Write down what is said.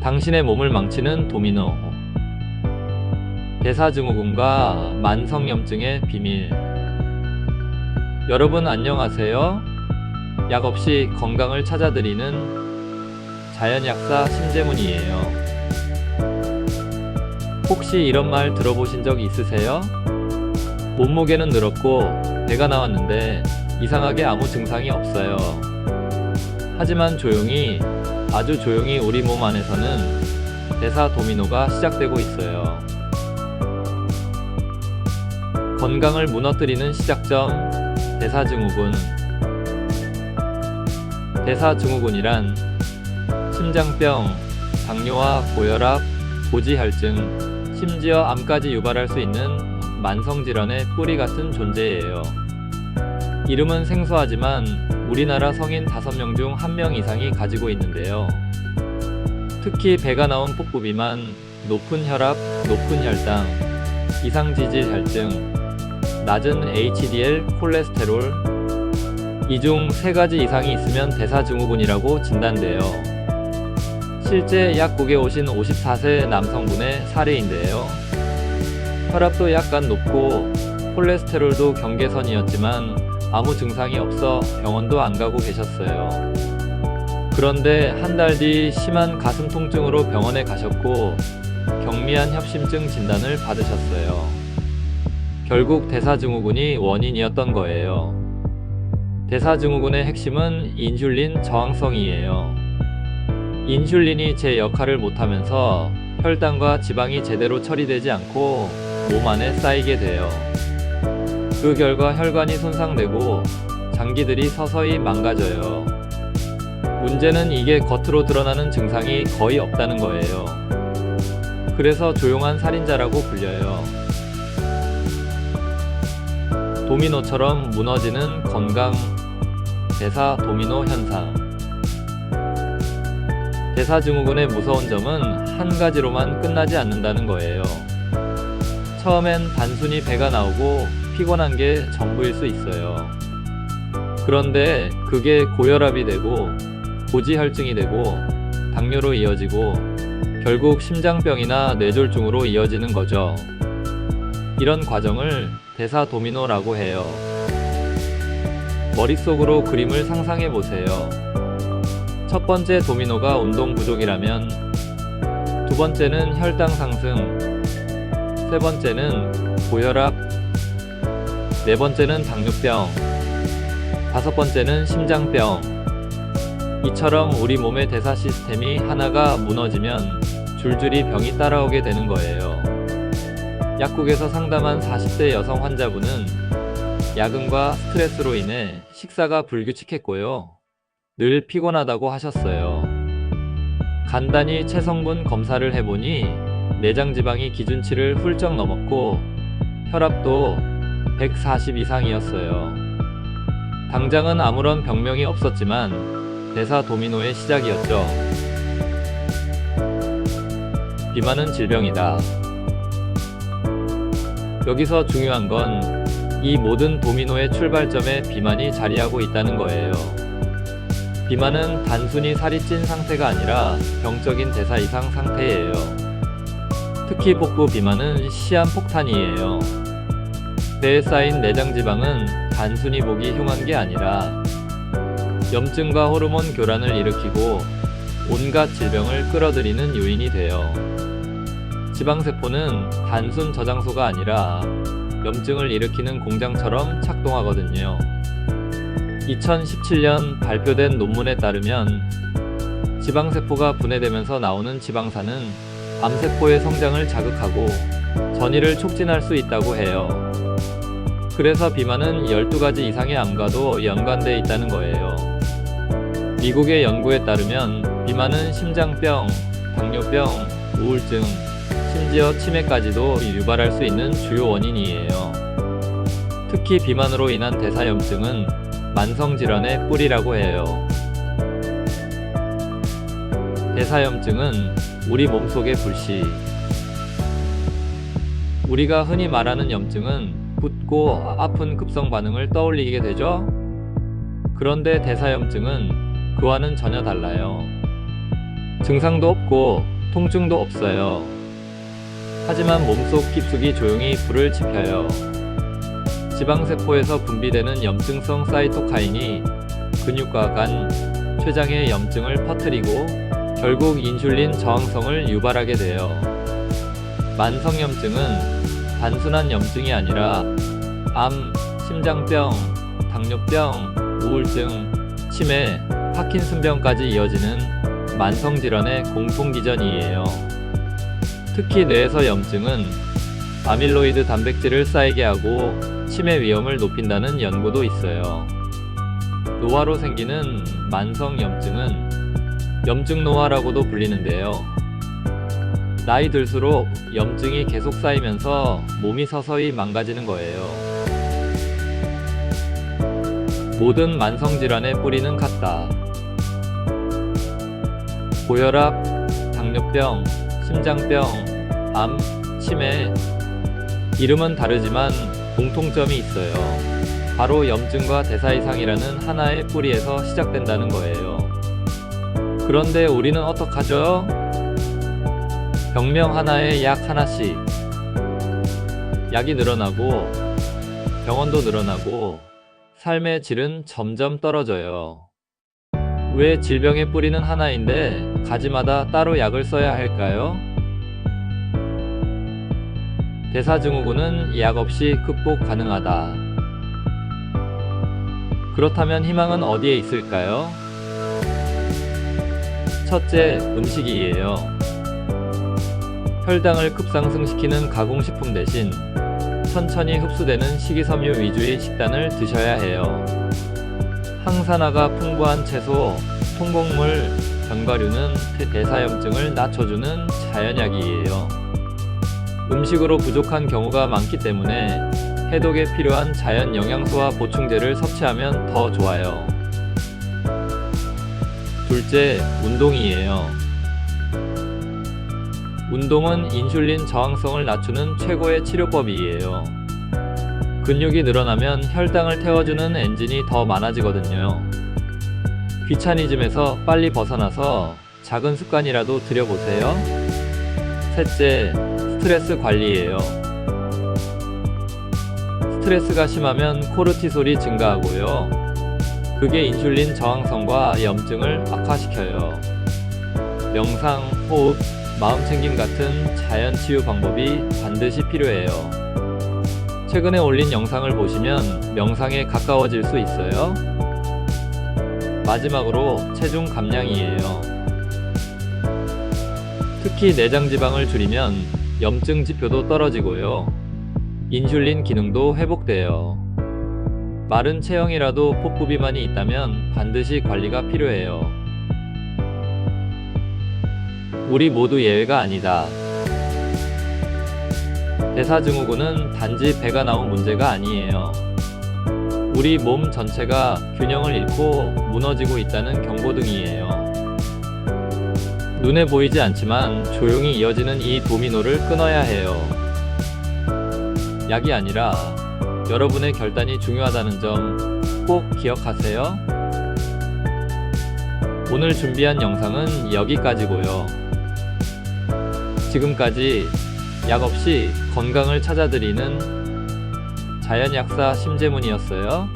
당신의 몸을 망치는 도미노. 대사증후군과 만성염증의 비밀. 여러분 안녕하세요. 약 없이 건강을 찾아드리는 자연약사 신재문이에요. 혹시 이런 말 들어보신 적 있으세요? 몸무게는 늘었고 배가 나왔는데 이상하게 아무 증상이 없어요. 하지만 조용히, 아주 조용히 우리 몸 안에서는 대사 도미노가 시작되고 있어요. 건강을 무너뜨리는 시작점, 대사증후군. 대사증후군이란 심장병, 당뇨와 고혈압, 고지혈증, 심지어 암까지 유발할 수 있는 만성질환의 뿌리 같은 존재예요. 이름은 생소하지만 우리나라 성인 5명 중 1명 이상이 가지고 있는데요. 특히 배가 나온 복부 비만, 높은 혈압, 높은 혈당, 이상지질혈증, 낮은 HDL 콜레스테롤, 이 중 3가지 이상이 있으면 대사증후군이라고 진단돼요. 실제 약국에 오신 54세 남성분의 사례인데요. 혈압도 약간 높고 콜레스테롤도 경계선이었지만 아무 증상이 없어 병원도 안 가고 계셨어요. 그런데 한 달 뒤 심한 가슴 통증으로 병원에 가셨고 경미한 협심증 진단을 받으셨어요. 결국 대사증후군이 원인이었던 거예요. 대사증후군의 핵심은 인슐린 저항성이에요. 인슐린이 제 역할을 못하면서 혈당과 지방이 제대로 처리되지 않고 몸 안에 쌓이게 돼요. 그 결과 혈관이 손상되고 장기들이 서서히 망가져요. 문제는 이게 겉으로 드러나는 증상이 거의 없다는 거예요. 그래서 조용한 살인자라고 불려요. 도미노처럼 무너지는 건강, 대사 도미노 현상. 대사증후군의 무서운 점은 한 가지로만 끝나지 않는다는 거예요. 처음엔 단순히 배가 나오고 피곤한 게 전부일 수 있어요. 그런데 그게 고혈압이 되고 고지혈증이 되고 당뇨로 이어지고 결국 심장병이나 뇌졸중으로 이어지는 거죠. 이런 과정을 대사 도미노라고 해요. 머릿속으로 그림을 상상해 보세요. 첫 번째 도미노가 운동 부족이라면, 두 번째는 혈당 상승, 세 번째는 고혈압, 네 번째는 당뇨병, 다섯 번째는 심장병. 이처럼 우리 몸의 대사 시스템이 하나가 무너지면 줄줄이 병이 따라오게 되는 거예요. 약국에서 상담한 40대 여성 환자분은 야근과 스트레스로 인해 식사가 불규칙했고요. 늘 피곤하다고 하셨어요. 간단히 체성분 검사를 해보니 내장 지방이 기준치를 훌쩍 넘었고 혈압도 140 이상이었어요. 당장은 아무런 병명이 없었지만 대사 도미노의 시작이었죠. 비만은 질병이다. 여기서 중요한 건 이 모든 도미노의 출발점에 비만이 자리하고 있다는 거예요. 비만은 단순히 살이 찐 상태가 아니라 병적인 대사 이상 상태예요. 특히 복부 비만은 시한폭탄이에요. 배에 쌓인 내장지방은 단순히 보기 흉한 게 아니라 염증과 호르몬 교란을 일으키고 온갖 질병을 끌어들이는 요인이 돼요. 지방세포는 단순 저장소가 아니라 염증을 일으키는 공장처럼 작동하거든요. 2017년 발표된 논문에 따르면 지방세포가 분해되면서 나오는 지방산은 암세포의 성장을 자극하고 전이를 촉진할 수 있다고 해요. 그래서 비만은 12가지 이상의 암과도 연관돼 있다는 거예요. 미국의 연구에 따르면 비만은 심장병, 당뇨병, 우울증, 심지어 치매까지도 유발할 수 있는 주요 원인이에요. 특히 비만으로 인한 대사염증은 만성질환의 뿌리라고 해요. 대사염증은 우리 몸속의 불씨. 우리가 흔히 말하는 염증은 붓고 아픈 급성 반응을 떠올리게 되죠? 그런데 대사염증은 그와는 전혀 달라요. 증상도 없고 통증도 없어요. 하지만 몸속 깊숙이 조용히 불을 지펴요. 지방세포에서 분비되는 염증성 사이토카인이 근육과 간, 췌장의 염증을 퍼뜨리고 결국 인슐린 저항성을 유발하게 돼요. 만성염증은 단순한 염증이 아니라 암, 심장병, 당뇨병, 우울증, 치매, 파킨슨병까지 이어지는 만성질환의 공통기전이에요. 특히 뇌에서 염증은 아밀로이드 단백질을 쌓이게 하고 치매 위험을 높인다는 연구도 있어요. 노화로 생기는 만성염증은 염증노화라고도 불리는데요. 나이 들수록 염증이 계속 쌓이면서 몸이 서서히 망가지는 거예요. 모든 만성질환의 뿌리는 같다. 고혈압, 당뇨병, 심장병, 암, 치매. 이름은 다르지만 공통점이 있어요. 바로 염증과 대사 이상이라는 하나의 뿌리에서 시작된다는 거예요. 그런데 우리는 어떡하죠? 병명 하나에 약 하나씩. 약이 늘어나고 병원도 늘어나고 삶의 질은 점점 떨어져요. 왜 질병의 뿌리는 하나인데 가지마다 따로 약을 써야 할까요? 대사증후군은 약 없이 극복 가능하다. 그렇다면 희망은 어디에 있을까요? 첫째, 음식이에요. 혈당을 급상승시키는 가공식품 대신 천천히 흡수되는 식이섬유 위주의 식단을 드셔야 해요. 항산화가 풍부한 채소, 통곡물, 견과류는 대사염증을 낮춰주는 자연약이에요. 음식으로 부족한 경우가 많기 때문에 해독에 필요한 자연 영양소와 보충제를 섭취하면 더 좋아요. 둘째, 운동이에요. 운동은 인슐린 저항성을 낮추는 최고의 치료법이에요. 근육이 늘어나면 혈당을 태워주는 엔진이 더 많아지거든요. 귀차니즘에서 빨리 벗어나서 작은 습관이라도 들여보세요. 셋째, 스트레스 관리예요. 스트레스가 심하면 코르티솔이 증가하고요. 그게 인슐린 저항성과 염증을 악화시켜요. 명상, 호흡, 마음챙김 같은 자연 치유 방법이 반드시 필요해요. 최근에 올린 영상을 보시면 명상에 가까워질 수 있어요. 마지막으로 체중 감량이에요. 특히 내장 지방을 줄이면 염증 지표도 떨어지고요. 인슐린 기능도 회복돼요. 마른 체형이라도 복부 비만이 있다면 반드시 관리가 필요해요. 우리 모두 예외가 아니다. 대사증후군은 단지 배가 나온 문제가 아니에요. 우리 몸 전체가 균형을 잃고 무너지고 있다는 경고등이에요. 눈에 보이지 않지만 조용히 이어지는 이 도미노를 끊어야 해요. 약이 아니라 여러분의 결단이 중요하다는 점 꼭 기억하세요. 오늘 준비한 영상은 여기까지고요. 지금까지 약 없이 건강을 찾아드리는 자연약사 심재문이었어요.